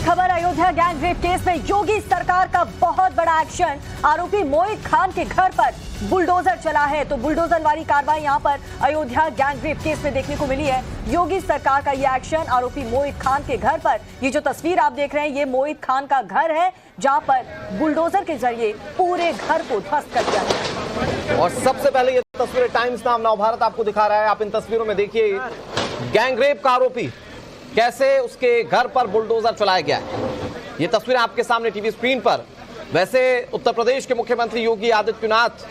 बड़ी खबर, Ayodhya gang rape case में योगी सरकार का बहुत बड़ा एक्शन। आरोपी मोहित खान के घर पर बुलडोजर चला है। तो बुलडोजर वाली कार्रवाई यहां पर अयोध्या गैंग रेप केस में देखने को मिली है। योगी सरकार का यह एक्शन आरोपी मोहित खान के घर पर। ये जो तस्वीर आप देख रहे हैं, ये मोहित खान का घर है, जहां पर बुलडोजर के जरिए पूरे घर को ध्वस्त कर दिया गया। और सबसे पहले ये तस्वीरें टाइम्स नाम नवभारत आपको दिखा रहा है। आप इन तस्वीरों में देखिए गैंग रेप का आरोपी कैसे उसके घर पर बुलडोजर चलाया गया है। ये तस्वीरें आपके सामने टीवी स्क्रीन पर। वैसे उत्तर प्रदेश के मुख्यमंत्री योगी आदित्यनाथ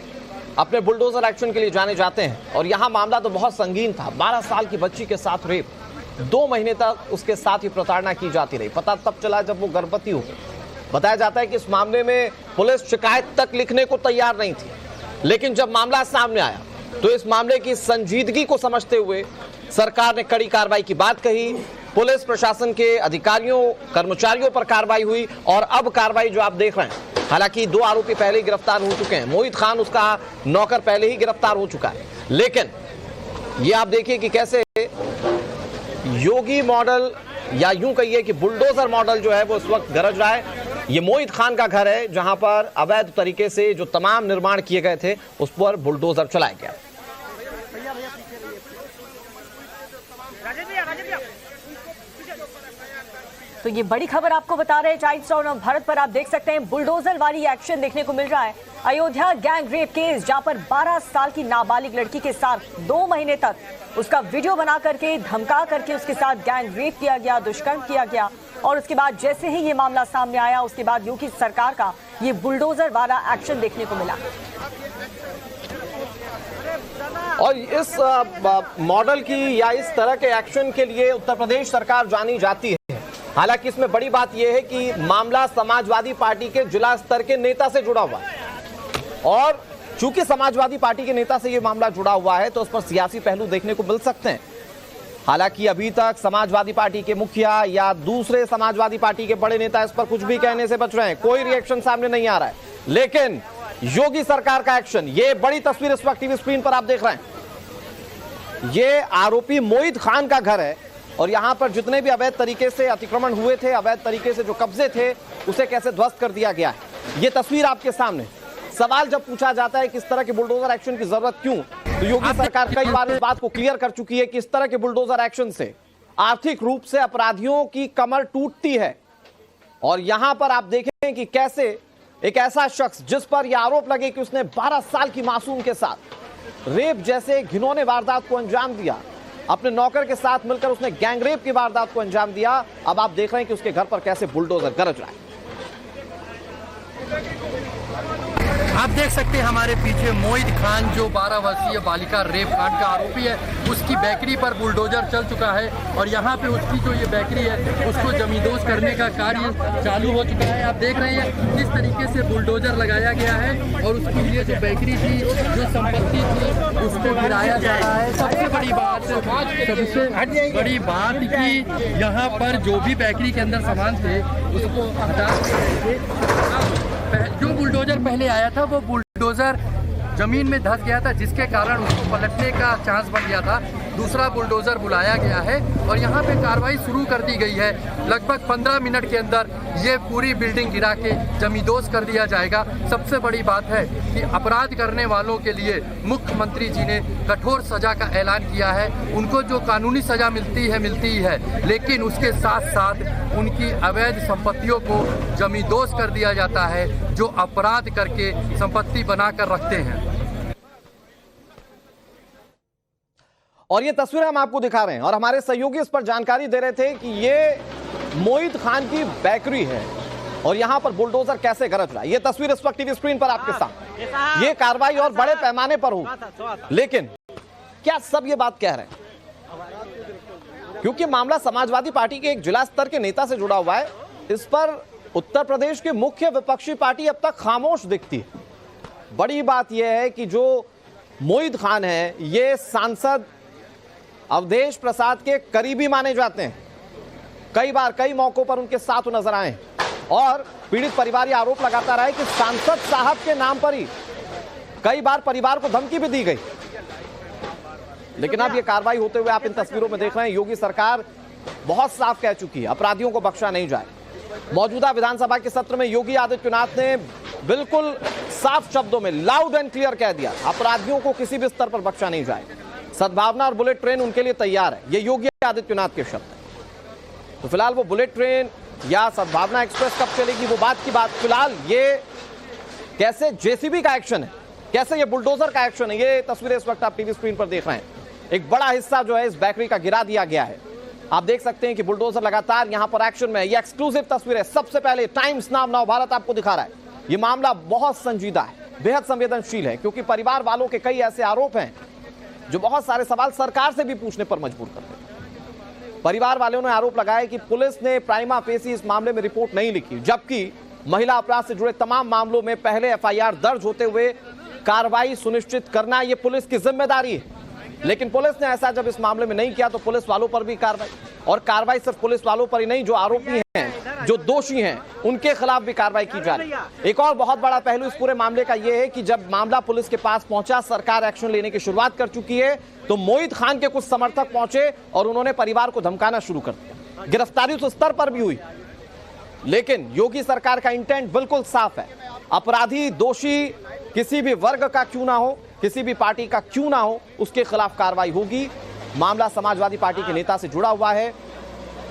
अपने बुलडोजर एक्शन के लिए जाने जाते हैं और यहां मामला तो बहुत संगीन था। 12 साल की बच्ची के साथ रेप, 2 महीने तक उसके साथ ही प्रताड़ना की जाती रही। पता तब चला जब वो गर्भवती हो गई। बताया जाता है कि इस मामले में पुलिस शिकायत तक लिखने को तैयार नहीं थी, लेकिन जब मामला सामने आया तो इस मामले की संजीदगी को समझते हुए सरकार ने कड़ी कार्रवाई की बात कही। पुलिस प्रशासन के अधिकारियों कर्मचारियों पर कार्रवाई हुई और अब कार्रवाई जो आप देख रहे हैं, हालांकि 2 आरोपी पहले ही गिरफ्तार हो चुके हैं। मोहित खान उसका नौकर पहले ही गिरफ्तार हो चुका है, लेकिन ये आप देखिए कि कैसे योगी मॉडल या यूं कहिए कि बुलडोजर मॉडल जो है वो इस वक्त गरज रहा है। ये मोहित खान का घर है, जहां पर अवैध तरीके से जो तमाम निर्माण किए गए थे उस पर बुलडोजर चलाया गया। तो ये बड़ी खबर आपको बता रहे हैं टाइम्स ऑफ भारत पर। आप देख सकते हैं बुलडोजर वाली एक्शन देखने को मिल रहा है। अयोध्या गैंग रेप केस, जहां पर 12 साल की नाबालिग लड़की के साथ 2 महीने तक उसका वीडियो बना करके धमका करके उसके साथ गैंग रेप किया गया, दुष्कर्म किया गया। और उसके बाद जैसे ही ये मामला सामने आया, उसके बाद योगी सरकार का ये बुलडोजर वाला एक्शन देखने को मिला। और इस मॉडल की या इस तरह के एक्शन के लिए उत्तर प्रदेश सरकार जानी जाती है। हालांकि इसमें बड़ी बात यह है कि मामला समाजवादी पार्टी के जिला स्तर के नेता से जुड़ा हुआ है और चूंकि समाजवादी पार्टी के नेता से यह मामला जुड़ा हुआ है तो उस पर सियासी पहलू देखने को मिल सकते हैं। हालांकि अभी तक समाजवादी पार्टी के मुखिया या दूसरे समाजवादी पार्टी के बड़े नेता इस पर कुछ भी कहने से बच रहे हैं, कोई रिएक्शन सामने नहीं आ रहा है। लेकिन योगी सरकार का एक्शन, ये बड़ी तस्वीर इस वक्त टीवी स्क्रीन पर आप देख रहे हैं। ये आरोपी मोहित खान का घर है और यहां पर जितने भी अवैध तरीके से अतिक्रमण हुए थे, अवैध तरीके से जो कब्जे थे, उसे कैसे ध्वस्त कर दिया गया है। ये तस्वीर आपके सामने। सवाल जब पूछा जाता है कि इस तरह के बुलडोजर एक्शन की जरूरत क्यों, तो योगी सरकार कई बार इस बात को क्लियर कर चुकी है कि इस तरह के बुलडोजर एक्शन से आर्थिक रूप से अपराधियों की कमर टूटती है। और यहां पर आप देखें कि कैसे एक ऐसा शख्स जिस पर यह आरोप लगे कि उसने 12 साल की मासूम के साथ रेप जैसे घिनौने वारदात को अंजाम दिया, अपने नौकर के साथ मिलकर उसने गैंग रेप की वारदात को अंजाम दिया। अब आप देख रहे हैं कि उसके घर पर कैसे बुलडोजर गरज रहा है। आप देख सकते हैं हमारे पीछे मोहित खान, जो 12 वर्षीय बालिका रेप कांड का आरोपी है, उसकी बेकरी पर बुलडोजर चल चुका है और यहाँ पे उसकी जो ये बेकरी है उसको जमींदोज करने का कार्य चालू हो चुका है। आप देख रहे हैं किस तरीके से बुलडोजर लगाया गया है और उसकी ये जो बेकरी थी, जो संपत्ति थी, उसको गिराया जा रहा है। सबसे बड़ी बात कि यहाँ पर जो भी बेकरी के अंदर सामान थे उसको हटा जो बुलडोजर पहले आया था वो बुलडोजर जमीन में धंस गया था, जिसके कारण उसको पलटने का चांस बन गया था। दूसरा बुलडोजर बुलाया गया है और यहाँ पे कार्रवाई शुरू कर दी गई है। लगभग 15 मिनट के अंदर ये पूरी बिल्डिंग गिरा के जमींदोज कर दिया जाएगा। सबसे बड़ी बात है कि अपराध करने वालों के लिए मुख्यमंत्री जी ने कठोर सजा का ऐलान किया है। उनको जो कानूनी सजा मिलती ही है, लेकिन उसके साथ साथ उनकी अवैध संपत्तियों को जमींदोज कर दिया जाता है, जो अपराध करके संपत्ति बनाकर रखते हैं। और ये तस्वीरें हम आपको दिखा रहे हैं और हमारे सहयोगी इस पर जानकारी दे रहे थे कि ये मोहित खान की बेकरी है और यहां पर बुलडोजर कैसे गरज रहा है। ये तस्वीर इस वक्त टीवी स्क्रीन पर आपके सामने। ये कार्रवाई और बड़े पैमाने पर हो, लेकिन क्या सब ये बात कह रहे हैं क्योंकि मामला समाजवादी पार्टी के एक जिला स्तर के नेता से जुड़ा हुआ है। इस पर उत्तर प्रदेश की मुख्य विपक्षी पार्टी अब तक खामोश दिखती है। बड़ी बात यह है कि जो मोहित खान है, ये सांसद अवधेश प्रसाद के करीबी माने जाते हैं। कई बार कई मौकों पर उनके साथ नजर आए और पीड़ित परिवार ये आरोप लगाता रहा है कि सांसद साहब के नाम पर ही कई बार परिवार को धमकी भी दी गई। लेकिन अब ये कार्रवाई होते हुए आप इन तस्वीरों में देख रहे हैं, योगी सरकार बहुत साफ कह चुकी है, अपराधियों को बख्शा नहीं जाए। मौजूदा विधानसभा के सत्र में योगी आदित्यनाथ ने बिल्कुल साफ शब्दों में लाउड एंड क्लियर कह दिया, अपराधियों को किसी भी स्तर पर बख्शा नहीं जाएगा। सद्भावना और बुलेट ट्रेन उनके लिए तैयार है, ये योगी आदित्यनाथ के शब्द हैं। तो फिलहाल वो बुलेट ट्रेन या सद्भावना एक्सप्रेस कब चलेगी वो बात की बात। फिलहाल ये कैसे जेसीबी का एक्शन है, कैसे ये बुलडोजर का एक्शन है, ये तस्वीरें इस वक्त आप टीवी स्क्रीन पर देख रहे हैं। एक बड़ा हिस्सा जो है इस बेकरी का गिरा दिया गया है। आप देख सकते हैं कि बुलडोजर लगातार यहां पर एक्शन में है। ये एक्सक्लूसिव तस्वीर है, सबसे पहले टाइम्स नाउ नव भारत आपको दिखा रहा है। ये मामला बहुत संजीदा है, बेहद संवेदनशील है, क्योंकि परिवार वालों के कई ऐसे आरोप हैं जो बहुत सारे सवाल सरकार से भी पूछने पर मजबूर करते हैं। परिवार वालों ने आरोप लगाया कि पुलिस ने प्राइमा फेसी इस मामले में रिपोर्ट नहीं लिखी, जबकि महिला अपराध से जुड़े तमाम मामलों में पहले एफआईआर दर्ज होते हुए कार्रवाई सुनिश्चित करना यह पुलिस की जिम्मेदारी है। लेकिन पुलिस ने ऐसा जब इस मामले में नहीं किया तो पुलिस वालों पर भी कार्रवाई, और कार्रवाई सिर्फ पुलिस वालों पर ही नहीं, जो आरोपी हैं, जो दोषी हैं, उनके खिलाफ भी कार्रवाई की जा रही है। एक और बहुत बड़ा पहलू इस पूरे मामले का यह है कि जब मामला पुलिस के पास पहुंचा, सरकार एक्शन लेने की शुरुआत कर चुकी है, तो मोहित खान के कुछ समर्थक पहुंचे और उन्होंने परिवार को धमकाना शुरू कर दिया। गिरफ्तारी उस स्तर पर भी हुई, लेकिन योगी सरकार का इंटेंट बिल्कुल साफ है। अपराधी, दोषी किसी भी वर्ग का क्यों ना हो, किसी भी पार्टी का क्यों ना हो, उसके खिलाफ कार्रवाई होगी। मामला समाजवादी पार्टी के नेता से जुड़ा हुआ है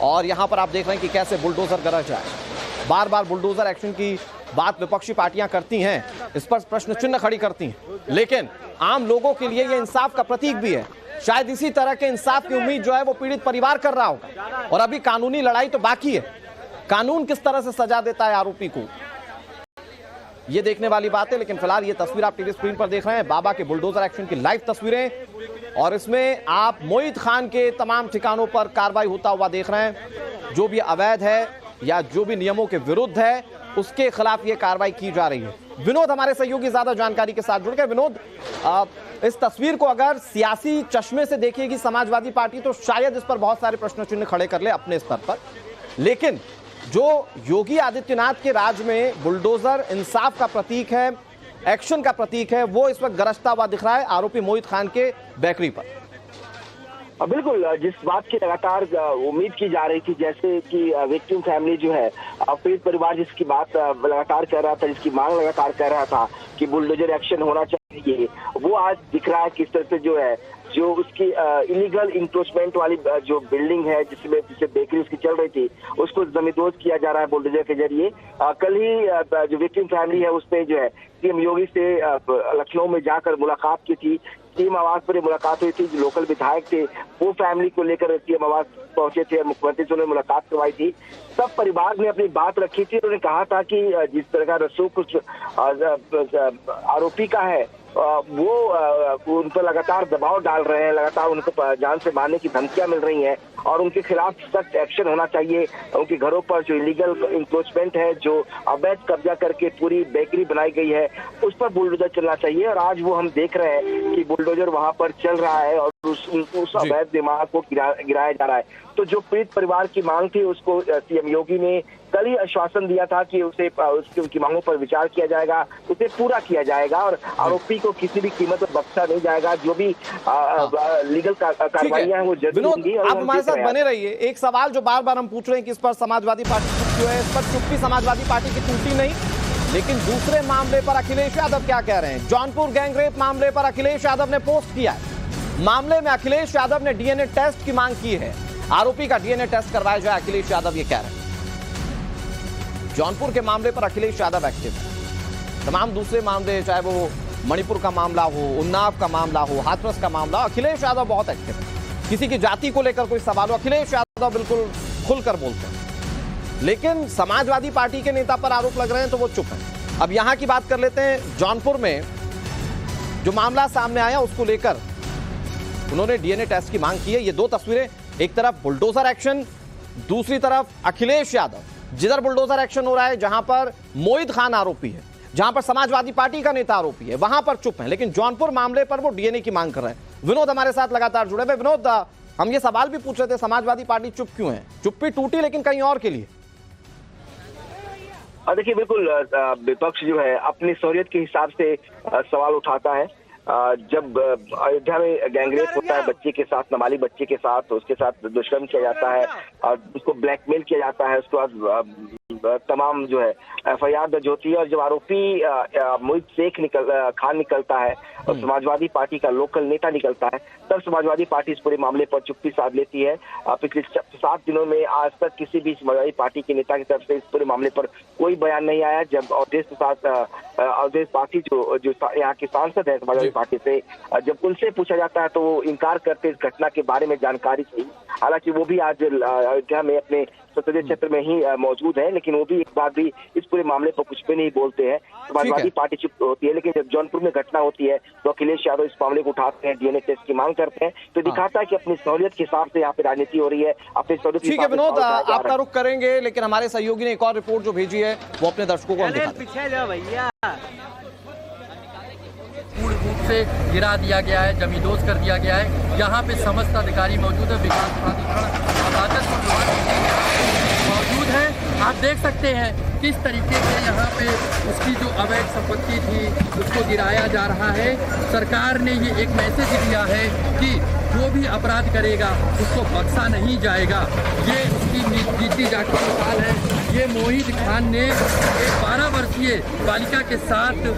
और यहां पर आप देख रहे हैं कि कैसे बुलडोजर गरज रहा है। बार बार बुलडोजर एक्शन की बात विपक्षी पार्टियां करती हैं, इस पर प्रश्न चिन्ह खड़ी करती हैं, लेकिन आम लोगों के लिए यह इंसाफ का प्रतीक भी है। शायद इसी तरह के इंसाफ की उम्मीद जो है वो पीड़ित परिवार कर रहा होगा। और अभी कानूनी लड़ाई तो बाकी है, कानून किस तरह से सजा देता है आरोपी को, ये देखने वाली बात है। लेकिन फिलहाल ये तस्वीर आप टीवी स्क्रीन पर देख रहे हैं, बाबा के बुलडोजर एक्शन की लाइव तस्वीरें, और इसमें आप मोहित खान के तमाम ठिकानों पर कार्रवाई होता हुआ देख रहे हैं। जो भी अवैध है या जो भी नियमों के विरुद्ध है, उसके खिलाफ ये कार्रवाई की जा रही है। विनोद हमारे सहयोगी ज्यादा जानकारी के साथ जुड़ गए। विनोद, इस तस्वीर को अगर सियासी चश्मे से देखेगी समाजवादी पार्टी तो शायद इस पर बहुत सारे प्रश्न चिन्ह खड़े कर ले अपने स्तर पर, लेकिन जो योगी आदित्यनाथ के राज में बुलडोजर इंसाफ का प्रतीक है, एक्शन का प्रतीक है, वो इस वक्त गरजता हुआ दिख रहा है आरोपी मोहित खान के बेकरी पर। बिल्कुल, जिस बात की लगातार उम्मीद की जा रही थी, जैसे कि विक्टिम फैमिली जो है, पीड़ित परिवार जिसकी बात लगातार कर रहा था, जिसकी मांग लगातार कर रहा था कि बुलडोजर एक्शन होना चाहिए, वो आज दिख रहा है किस तरह से जो है, जो उसकी इलीगल इंक्रोचमेंट वाली जो बिल्डिंग है जिसे बेकरी उसकी चल रही थी, उसको जमींदोज किया जा रहा है बुलडोजर के जरिए। कल ही जो विक्टिम फैमिली है उसने जो है सीएम योगी से लखनऊ में जाकर मुलाकात की थी। सीएम आवास पर मुलाकात हुई थी, जो लोकल विधायक थे वो फैमिली को लेकर सीएम आवास पहुंचे थे, मुख्यमंत्री से उन्होंने मुलाकात करवाई थी। सब परिवार ने अपनी बात रखी थी। उन्होंने कहा था कि जिस तरह का रसूख कुछ आरोपी का है, वो उन पर लगातार दबाव डाल रहे हैं, लगातार उनको जान से मारने की धमकियां मिल रही हैं और उनके खिलाफ सख्त एक्शन होना चाहिए। उनके घरों पर जो इलीगल इंक्रोचमेंट है, जो अवैध कब्जा करके पूरी बेकरी बनाई गई है, उस पर बुलडोजर चलना चाहिए। और आज वो हम देख रहे हैं कि बुलडोजर वहां पर चल रहा है और उस अवैध दिमाग को गिराया जा रहा है। तो जो पीड़ित परिवार की मांग थी, उसको सीएम योगी ने कल ही आश्वासन दिया था कि उसकी मांगों पर विचार किया जाएगा, उसे पूरा किया जाएगा और आरोपी को किसी भी कीमत पर बख्शा नहीं जाएगा। जो भी लीगल कार्रवाइयां हैं वो जल्दी होंगी। आप हमारे साथ बने रहिए। एक सवाल जो बार बार हम पूछ रहे हैं कि इस पर समाजवादी पार्टी चुप क्यों है, इस पर चुप्पी समाजवादी पार्टी की टूटी नहीं, लेकिन दूसरे मामले पर अखिलेश यादव क्या कह रहे हैं। जौनपुर गैंगरेप मामले पर अखिलेश यादव ने पोस्ट किया है। मामले में अखिलेश यादव ने डीएनए टेस्ट की मांग की है, आरोपी का डीएनए टेस्ट करवाया जाए, अखिलेश यादव ये कह रहे हैं। जौनपुर के मामले पर अखिलेश यादव एक्टिव है। तमाम दूसरे मामले, चाहे वो मणिपुर का मामला हो, उन्नाव का मामला हो, हाथरस का मामला, अखिलेश यादव बहुत एक्टिव है। किसी की जाति को लेकर कोई सवाल हो, अखिलेश यादव बिल्कुल खुलकर बोलते हैं। लेकिन समाजवादी पार्टी के नेता पर आरोप लग रहे हैं तो वो चुप है। अब यहां की बात कर लेते हैं। जौनपुर में जो मामला सामने आया उसको लेकर उन्होंने डीएनए टेस्ट की मांग की है। ये दो तस्वीरें, एक तरफ बुलडोजर एक्शन, दूसरी तरफ अखिलेश यादव। जिधर बुलडोजर एक्शन हो रहा है, जहां पर मोहित खान आरोपी है, जहां पर समाजवादी पार्टी का नेता आरोपी है, वहां पर चुप है। लेकिन जौनपुर मामले पर वो डीएनए की मांग कर रहे हैं। विनोद हमारे साथ लगातार जुड़े हुए। विनोद, हम ये सवाल भी पूछ रहे थे, समाजवादी पार्टी चुप क्यों है? चुप्पी टूटी लेकिन कहीं और के लिए। देखिए, बिल्कुल विपक्ष जो है अपनी सहूलियत के हिसाब से सवाल उठाता है। जब अयोध्या में गैंगरेप होता है बच्चे के साथ, नाबालिग बच्चे के साथ, तो उसके साथ दुष्कर्म किया जाता है और उसको ब्लैकमेल किया जाता है, उसके बाद तमाम जो है FIR दर्ज होती है। और जब आरोपी मोहित शेख खान निकलता है और समाजवादी पार्टी का लोकल नेता निकलता है, तब समाजवादी पार्टी इस पूरे मामले पर चुप्पी साध लेती है। पिछले 7 दिनों में आज तक किसी भी समाजवादी पार्टी के नेता की तरफ से इस पूरे मामले पर कोई बयान नहीं आया। जब अवधेश पासी जो यहाँ के सांसद है समाजवादी पार्टी से, जब उनसे पूछा जाता है तो वो इनकार करते इस घटना के बारे में जानकारी से। हालांकि वो भी आज अयोध्या में अपने संसदीय क्षेत्र में ही मौजूद है, लेकिन वो भी एक बार भी इस पूरे मामले पर कुछ भी नहीं बोलते हैं। समाजवादी पार्टी चुप होती है। लेकिन जब जौनपुर में घटना होती है तो अखिलेश यादव इस मामले को उठाते हैं, DNA टेस्ट की मांग करते हैं। तो दिखाता है कि अपनी सहूलियत के हिसाब से यहाँ पे राजनीति हो रही है। अपनी सहूलियत ठीक है विनोद, आपका रुख करेंगे, लेकिन हमारे सहयोगी ने एक और रिपोर्ट जो भेजी है वो अपने दर्शकों को हम दिखाते हैं। पूर्ण रूप से गिरा दिया गया है, जमींदोज कर दिया गया है। यहाँ पे समस्त अधिकारी मौजूद है, विकास प्राधिकरण राजस्व मौजूद है। आप देख सकते हैं किस तरीके से यहाँ पे उसकी जो अवैध संपत्ति थी उसको गिराया जा रहा है। सरकार ने ये एक मैसेज दिया है कि जो भी अपराध करेगा उसको बख्शा नहीं जाएगा। ये उसकी जीती जागती मिसाल है। ये मोहित खान ने एक 12 वर्षीय बालिका के साथ जो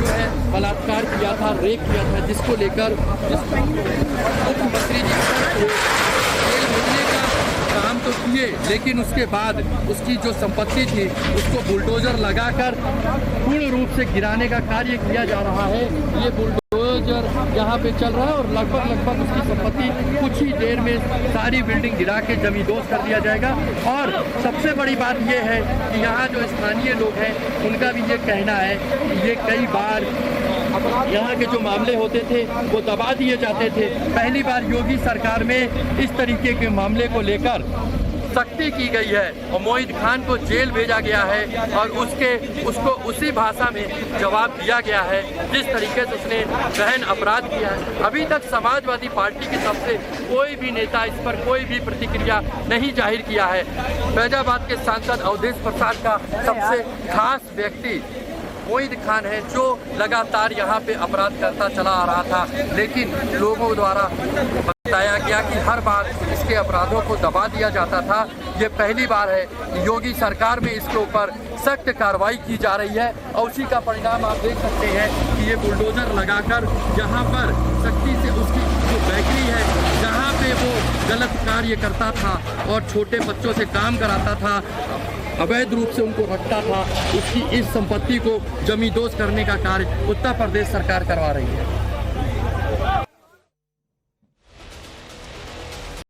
है बलात्कार किया था, रेप किया था, जिसको लेकर मुख्यमंत्री जी जेल भेजने का काम तो किए, लेकिन उसके बाद उसकी जो संपत्ति थी उसको बुलडोजर लगाकर पूर्ण रूप से गिराने का कार्य किया जा रहा है। ये बुलडोजर यहाँ पे चल रहा है और लगभग उसकी संपत्ति कुछ ही देर में सारी बिल्डिंग गिरा के जमींदोज कर दिया जाएगा। और सबसे बड़ी बात ये है कि यहाँ जो स्थानीय लोग हैं उनका भी ये कहना है कि ये कई बार यहाँ के जो मामले होते थे वो दबा दिए जाते थे। पहली बार योगी सरकार में इस तरीके के मामले को लेकर सख्ती की गई है और मोहित खान को जेल भेजा गया है और उसको उसी भाषा में जवाब दिया गया है जिस तरीके से उसने गहन अपराध किया है। अभी तक समाजवादी पार्टी की तरफ से कोई भी नेता इस पर कोई भी प्रतिक्रिया नहीं जाहिर किया है। फैजाबाद के सांसद अवधेश प्रसाद का सबसे खास व्यक्ति मोहित खान है, जो लगातार यहाँ पे अपराध करता चला आ रहा था, लेकिन लोगों द्वारा बताया गया कि हर बार इसके अपराधों को दबा दिया जाता था। ये पहली बार है कि योगी सरकार में इसके ऊपर सख्त कार्रवाई की जा रही है और उसी का परिणाम आप देख सकते हैं कि ये बुलडोजर लगाकर यहाँ पर सख्ती से उसकी जो बेकरी है जहाँ पे वो गलत कार्य करता था और छोटे बच्चों से काम कराता था, अवैध रूप से उनको रखता था, उसकी इस संपत्ति को जमींदोज करने का कार्य उत्तर प्रदेश सरकार करवा रही है।